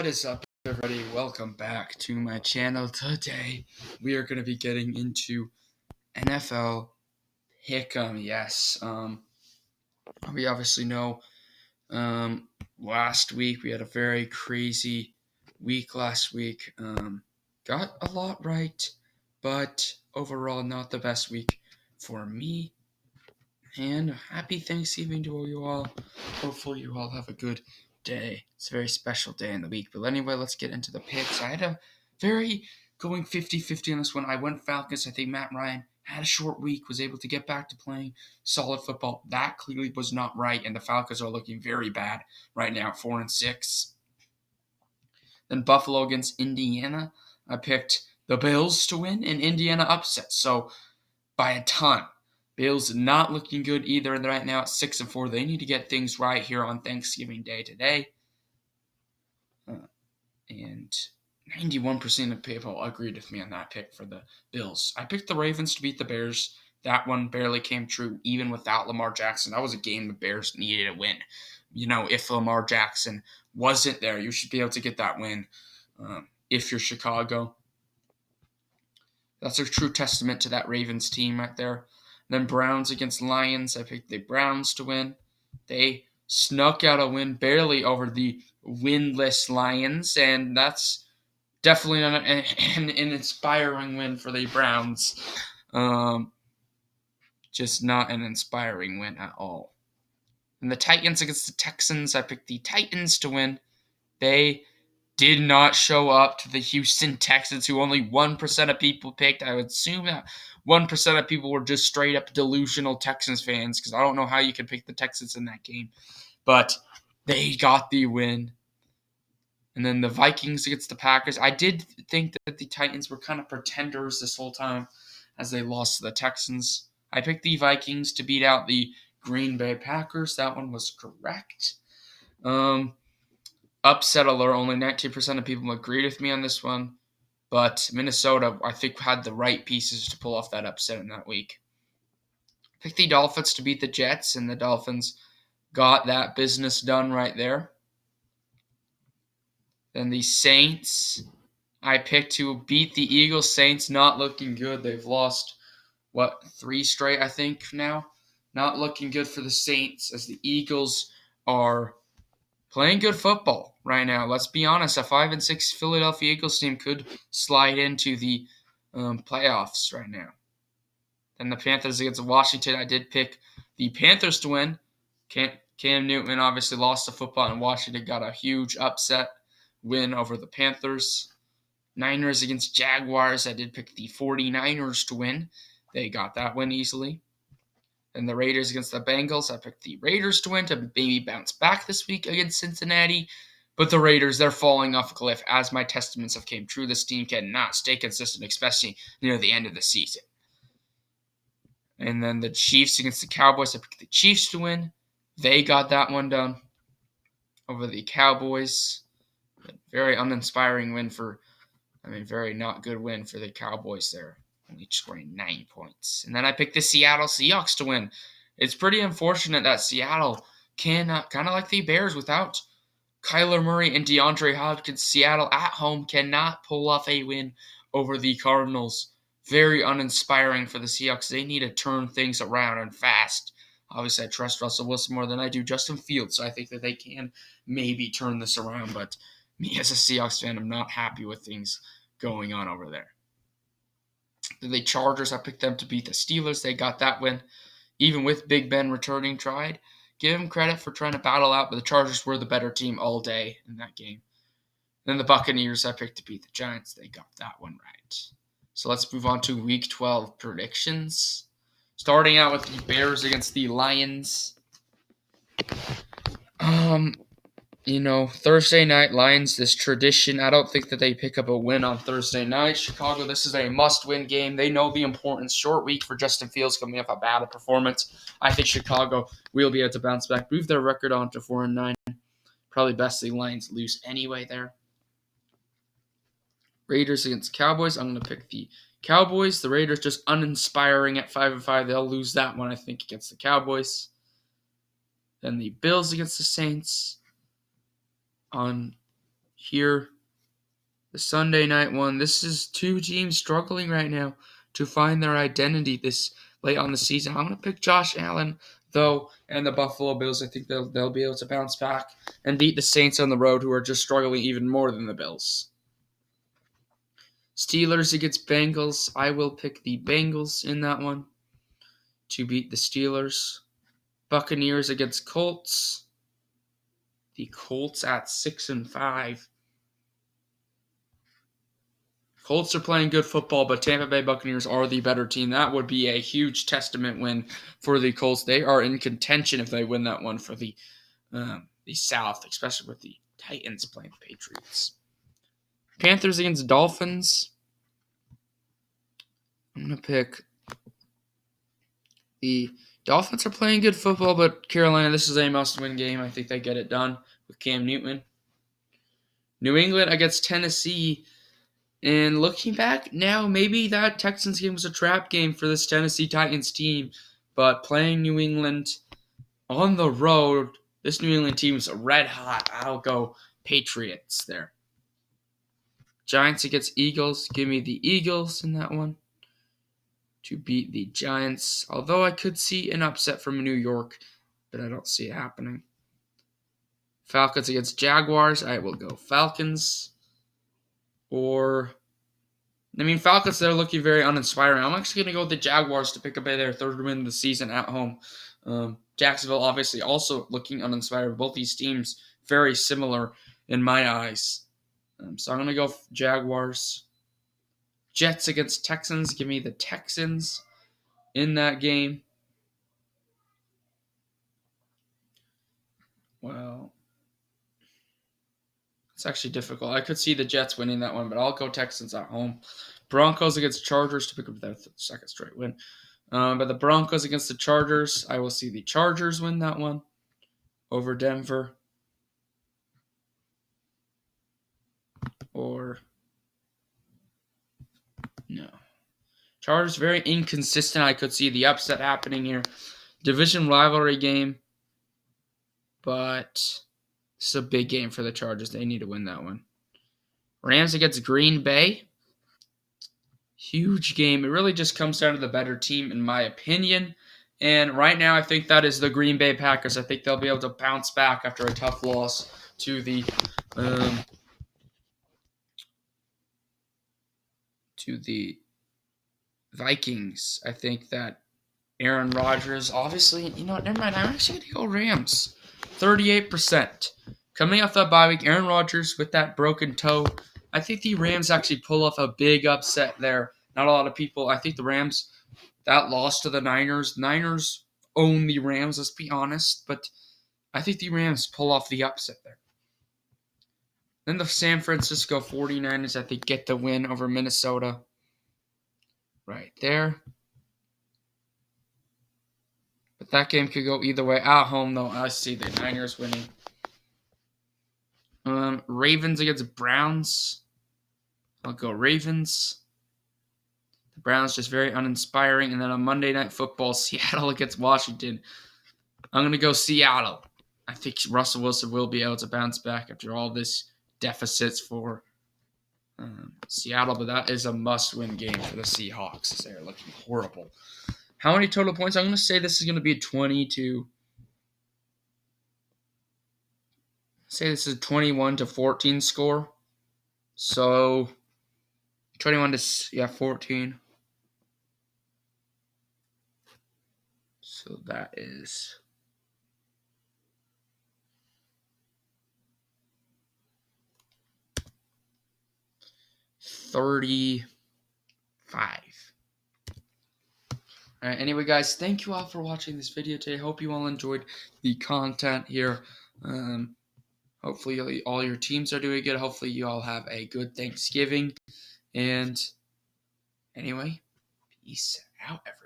What is up, everybody? Welcome back to my channel. Today, we are going to be getting into NFL Pick'em. Yes, we obviously know last week we had a very crazy week last week. Got a lot right, but overall not the best week for me. And happy Thanksgiving to you all. Hopefully you all have a good day. It's a very special day in the week. But anyway, let's get into the picks. I had a very going 50-50 on this one. I went Falcons. I think Matt Ryan had a short week, was able to get back to playing solid football. That clearly was not right, and the Falcons are looking very bad right now, 4-6. Then Buffalo against Indiana. I picked the Bills to win, and Indiana upset. So by a ton. Bills not looking good either right now at 6-4. They need to get things right here on Thanksgiving Day today. And 91% of people agreed with me on that pick for the Bills. I picked the Ravens to beat the Bears. That one barely came true even without Lamar Jackson. That was a game the Bears needed to win. You know, if Lamar Jackson wasn't there, you should be able to get that win if you're Chicago. That's a true testament to that Ravens team right there. Then Browns against Lions. I picked the Browns to win. They snuck out a win barely over the winless Lions, and that's definitely an inspiring win for the Browns. Just not an inspiring win at all. And the Titans against the Texans. I picked the Titans to win. They did not show up to the Houston Texans, who only 1% of people picked. I would assume that 1% of people were just straight up delusional Texans fans, because I don't know how you could pick the Texans in that game. But they got the win. And then the Vikings against the Packers. I did think that the Titans were kind of pretenders this whole time as they lost to the Texans. I picked the Vikings to beat out the Green Bay Packers. That one was correct. Upset alert, only 19% of people agreed with me on this one. But Minnesota, I think, had the right pieces to pull off that upset in that week. Picked the Dolphins to beat the Jets, and the Dolphins got that business done right there. Then the Saints, I picked to beat the Eagles. Saints not looking good. They've lost, 3 straight, I think, now? Not looking good for the Saints, as the Eagles are playing good football right now. Let's be honest, a 5-6 Philadelphia Eagles team could slide into the playoffs right now. Then the Panthers against Washington. I did pick the Panthers to win. Cam Newton obviously lost to football, and Washington got a huge upset win over the Panthers. Niners against Jaguars. I did pick the 49ers to win. They got that win easily. And the Raiders against the Bengals. I picked the Raiders to win to maybe bounce back this week against Cincinnati. But the Raiders, they're falling off a cliff, as my testaments have came true. This team cannot stay consistent, especially near the end of the season. And then the Chiefs against the Cowboys. I picked the Chiefs to win. They got that one done over the Cowboys. Very uninspiring win very not good win for the Cowboys there. Only scoring 9 points. And then I picked the Seattle Seahawks to win. It's pretty unfortunate that Seattle cannot, kind of like the Bears, without Kyler Murray and DeAndre Hopkins, Seattle at home cannot pull off a win over the Cardinals. Very uninspiring for the Seahawks. They need to turn things around and fast. Obviously, I trust Russell Wilson more than I do Justin Fields, so I think that they can maybe turn this around. But me as a Seahawks fan, I'm not happy with things going on over there. The Chargers, I picked them to beat the Steelers. They got that win. Even with Big Ben returning, tried. Give him credit for trying to battle out, but the Chargers were the better team all day in that game. Then the Buccaneers, I picked to beat the Giants. They got that one right. So let's move on to Week 12 predictions. Starting out with the Bears against the Lions. Thursday night, Lions, this tradition. I don't think that they pick up a win on Thursday night. Chicago, this is a must-win game. They know the importance. Short week for Justin Fields coming off a bad performance. I think Chicago will be able to bounce back, move their record on to 4-9. Probably best the Lions lose anyway there. Raiders against Cowboys. I'm going to pick the Cowboys. The Raiders just uninspiring at 5-5. They'll lose that one, I think, against the Cowboys. Then the Bills against the Saints. here. The Sunday night one. This is two teams struggling right now to find their identity this late on the season. I'm going to pick Josh Allen, though, and the Buffalo Bills. I think they'll be able to bounce back and beat the Saints on the road, who are just struggling even more than the Bills. Steelers against Bengals. I will pick the Bengals in that one to beat the Steelers. Buccaneers against Colts. The Colts at 6-5. Colts are playing good football, but Tampa Bay Buccaneers are the better team. That would be a huge testament win for the Colts. They are in contention if they win that one for the South, especially with the Titans playing the Patriots. Panthers against Dolphins. I'm going to pick the Dolphins are playing good football, but Carolina, this is a must-win game. I think they get it done with Cam Newton. New England against Tennessee. And looking back now, maybe that Texans game was a trap game for this Tennessee Titans team. But playing New England on the road, this New England team is red hot. I'll go Patriots there. Giants against Eagles. Give me the Eagles in that one to beat the Giants. Although I could see an upset from New York, but I don't see it happening. Falcons against Jaguars. I will go Falcons. Falcons, they're looking very uninspiring. I'm actually going to go with the Jaguars to pick up their third win of the season at home. Jacksonville, obviously, also looking uninspired. Both these teams very similar in my eyes. So I'm going to go Jaguars. Jets against Texans. Give me the Texans in that game. Well, it's actually difficult. I could see the Jets winning that one, but I'll go Texans at home. Broncos against Chargers to pick up their second straight win. But the Broncos against the Chargers, I will see the Chargers win that one over Denver. Or no. Chargers very inconsistent. I could see the upset happening here. Division rivalry game. But this is a big game for the Chargers. They need to win that one. Rams against Green Bay. Huge game. It really just comes down to the better team, in my opinion. And right now, I think that is the Green Bay Packers. I think they'll be able to bounce back after a tough loss to the Vikings. I think that Aaron Rodgers, obviously, never mind. I'm actually going to go Rams. 38%. Coming off that bye week, Aaron Rodgers with that broken toe. I think the Rams actually pull off a big upset there. Not a lot of people. I think the Rams, that loss to the Niners own the Rams, let's be honest. But I think the Rams pull off the upset there. Then the San Francisco 49ers, I think, get the win over Minnesota. Right there. But that game could go either way. At home, though, I see the Niners winning. Ravens against Browns. I'll go Ravens. The Browns just very uninspiring. And then on Monday Night Football, Seattle against Washington. I'm going to go Seattle. I think Russell Wilson will be able to bounce back after all this deficits for Seattle. But that is a must-win game for the Seahawks. They're looking horrible. How many total points? I'm going to say this is going to be a 22. Say this is a 21-14 score. So 14. So that is 35. All right, anyway, guys, thank you all for watching this video today. Hope you all enjoyed the content here. Hopefully all your teams are doing good. Hopefully you all have a good Thanksgiving. And anyway, peace out, everyone.